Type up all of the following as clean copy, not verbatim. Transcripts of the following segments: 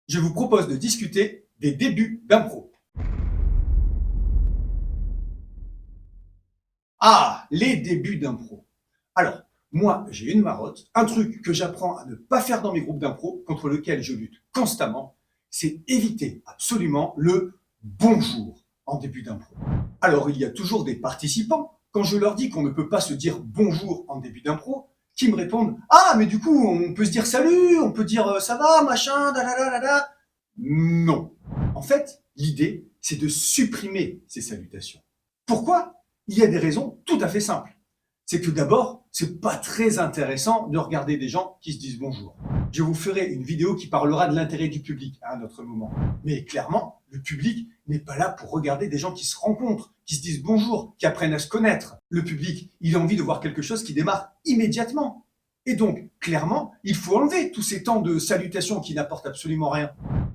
je vous propose de discuter des débuts d'impro. Ah, les débuts d'impro. Alors, moi, j'ai une marotte, un truc que j'apprends à ne pas faire dans mes groupes d'impro, contre lequel je lutte constamment, c'est éviter absolument le bonjour en début d'impro. Alors, il y a toujours des participants, quand je leur dis qu'on ne peut pas se dire bonjour en début d'impro, qui me répondent « Ah, mais du coup, on peut se dire salut, on peut dire ça va, machin, da. Non. En fait, l'idée, c'est de supprimer ces salutations. Pourquoi? Il y a des raisons tout à fait simples. C'est que d'abord, c'est pas très intéressant de regarder des gens qui se disent bonjour. Je vous ferai une vidéo qui parlera de l'intérêt du public à un autre moment. Mais clairement, le public n'est pas là pour regarder des gens qui se rencontrent, qui se disent bonjour, qui apprennent à se connaître. Le public, il a envie de voir quelque chose qui démarre immédiatement. Et donc, clairement, il faut enlever tous ces temps de salutations qui n'apportent absolument rien.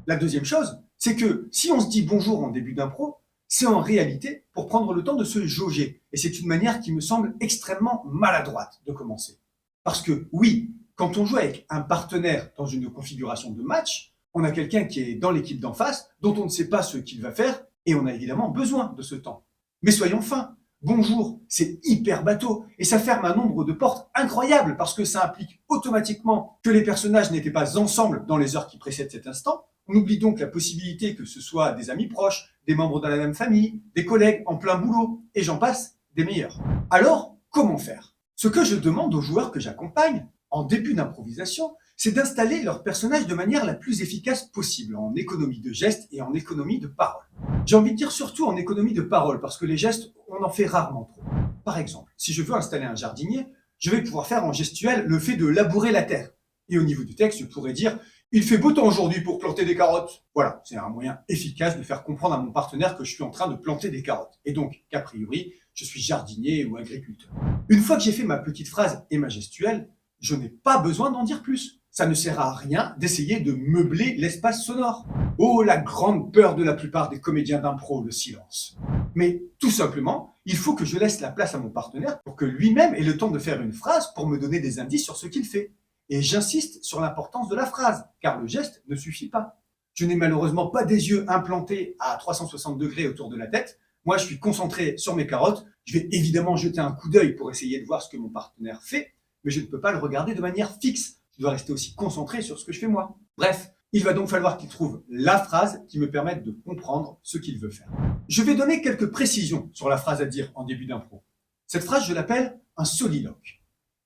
La deuxième chose, c'est que si on se dit bonjour en début d'impro, c'est en réalité pour prendre le temps de se jauger. Et c'est une manière qui me semble extrêmement maladroite de commencer. Parce que oui, quand on joue avec un partenaire dans une configuration de match, on a quelqu'un qui est dans l'équipe d'en face, dont on ne sait pas ce qu'il va faire, et on a évidemment besoin de ce temps. Mais soyons fins, bonjour, c'est hyper bateau, et ça ferme un nombre de portes incroyable, parce que ça implique automatiquement que les personnages n'étaient pas ensemble dans les heures qui précèdent cet instant. On oublie donc la possibilité que ce soit des amis proches, des membres de la même famille, des collègues en plein boulot, et j'en passe, des meilleurs. Alors, comment faire? Ce que je demande aux joueurs que j'accompagne, en début d'improvisation, c'est d'installer leur personnage de manière la plus efficace possible, en économie de gestes et en économie de parole. J'ai envie de dire surtout en économie de parole, parce que les gestes, on en fait rarement trop. Par exemple, si je veux installer un jardinier, je vais pouvoir faire en gestuel le fait de labourer la terre. Et au niveau du texte, je pourrais dire « Il fait beau temps aujourd'hui pour planter des carottes ». Voilà, c'est un moyen efficace de faire comprendre à mon partenaire que je suis en train de planter des carottes. Et donc, qu'a priori, je suis jardinier ou agriculteur. Une fois que j'ai fait ma petite phrase et ma gestuelle, je n'ai pas besoin d'en dire plus. Ça ne sert à rien d'essayer de meubler l'espace sonore. Oh, la grande peur de la plupart des comédiens d'impro, le silence. Mais tout simplement, il faut que je laisse la place à mon partenaire pour que lui-même ait le temps de faire une phrase pour me donner des indices sur ce qu'il fait. Et j'insiste sur l'importance de la phrase, car le geste ne suffit pas. Je n'ai malheureusement pas des yeux implantés à 360 degrés autour de la tête. Moi, je suis concentré sur mes carottes. Je vais évidemment jeter un coup d'œil pour essayer de voir ce que mon partenaire fait, mais je ne peux pas le regarder de manière fixe. Je dois rester aussi concentré sur ce que je fais moi. Bref, il va donc falloir qu'il trouve la phrase qui me permette de comprendre ce qu'il veut faire. Je vais donner quelques précisions sur la phrase à dire en début d'impro. Cette phrase, je l'appelle un soliloque.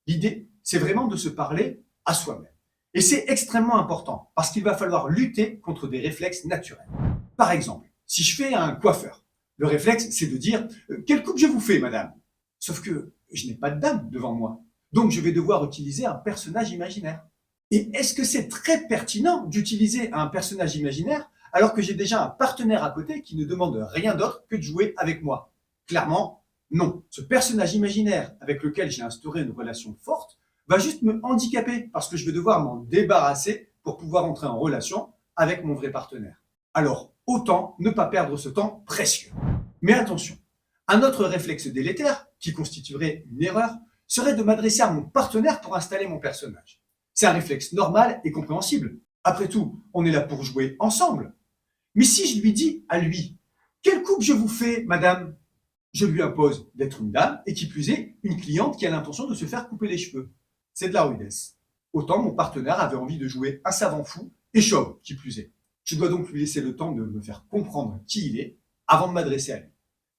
L'idée, c'est vraiment de se parler à soi-même. Et c'est extrêmement important, parce qu'il va falloir lutter contre des réflexes naturels. Par exemple, si je fais un coiffeur, le réflexe, c'est de dire « Quelle coupe je vous fais, madame ?» Sauf que je n'ai pas de dame devant moi. Donc, je vais devoir utiliser un personnage imaginaire. Et est-ce que c'est très pertinent d'utiliser un personnage imaginaire alors que j'ai déjà un partenaire à côté qui ne demande rien d'autre que de jouer avec moi? Clairement, non. Ce personnage imaginaire avec lequel j'ai instauré une relation forte va juste me handicaper parce que je vais devoir m'en débarrasser pour pouvoir entrer en relation avec mon vrai partenaire. Alors, autant ne pas perdre ce temps précieux. Mais attention, un autre réflexe délétère, qui constituerait une erreur, serait de m'adresser à mon partenaire pour installer mon personnage. C'est un réflexe normal et compréhensible. Après tout, on est là pour jouer ensemble. Mais si je lui dis à lui « Quelle coupe je vous fais, madame ?» Je lui impose d'être une dame et qui plus est, une cliente qui a l'intention de se faire couper les cheveux. C'est de la rudesse. Autant mon partenaire avait envie de jouer un savant fou et chauve, qui plus est. Je dois donc lui laisser le temps de me faire comprendre qui il est avant de m'adresser à lui.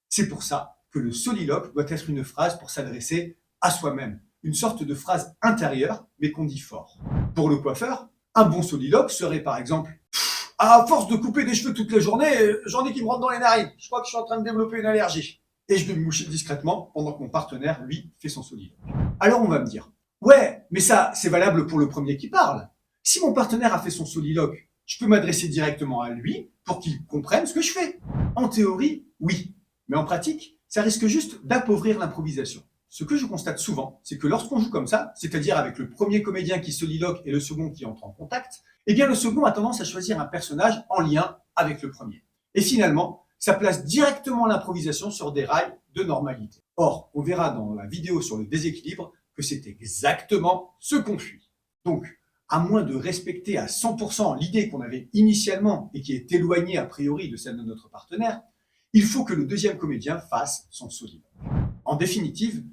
C'est pour ça que le soliloque doit être une phrase pour s'adresser à soi-même. Une sorte de phrase intérieure, mais qu'on dit fort. Pour le coiffeur, un bon soliloque serait par exemple « À force de couper des cheveux toute la journée, j'en ai qui me rentrent dans les narines. Je crois que je suis en train de développer une allergie. » Et je vais me moucher discrètement pendant que mon partenaire, lui, fait son soliloque. Alors on va me dire « Ouais, mais ça, c'est valable pour le premier qui parle. Si mon partenaire a fait son soliloque, je peux m'adresser directement à lui pour qu'il comprenne ce que je fais. » En théorie, oui. Mais en pratique, ça risque juste d'appauvrir l'improvisation. Ce que je constate souvent, c'est que lorsqu'on joue comme ça, c'est-à-dire avec le premier comédien qui soliloque et le second qui entre en contact, eh bien le second a tendance à choisir un personnage en lien avec le premier. Et finalement, ça place directement l'improvisation sur des rails de normalité. Or, on verra dans la vidéo sur le déséquilibre que c'est exactement ce qu'on fuit. Donc, à moins de respecter à 100% l'idée qu'on avait initialement et qui est éloignée a priori de celle de notre partenaire, il faut que le deuxième comédien fasse son soliloque. En définitive,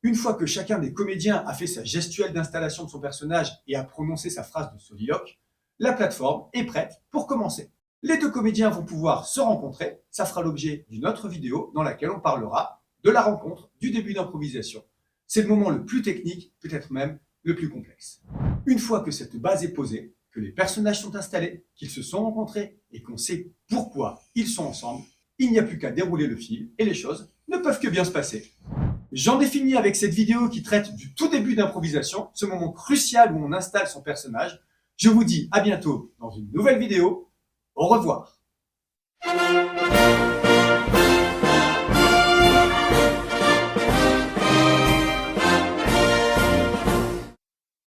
une fois que chacun des comédiens a fait sa gestuelle d'installation de son personnage et a prononcé sa phrase de soliloque, la plateforme est prête pour commencer. Les deux comédiens vont pouvoir se rencontrer, ça fera l'objet d'une autre vidéo dans laquelle on parlera de la rencontre, du début d'improvisation. C'est le moment le plus technique, peut-être même le plus complexe. Une fois que cette base est posée, que les personnages sont installés, qu'ils se sont rencontrés et qu'on sait pourquoi ils sont ensemble, il n'y a plus qu'à dérouler le fil et les choses ne peuvent que bien se passer. J'en ai fini avec cette vidéo qui traite du tout début d'improvisation, ce moment crucial où on installe son personnage. Je vous dis à bientôt dans une nouvelle vidéo. Au revoir.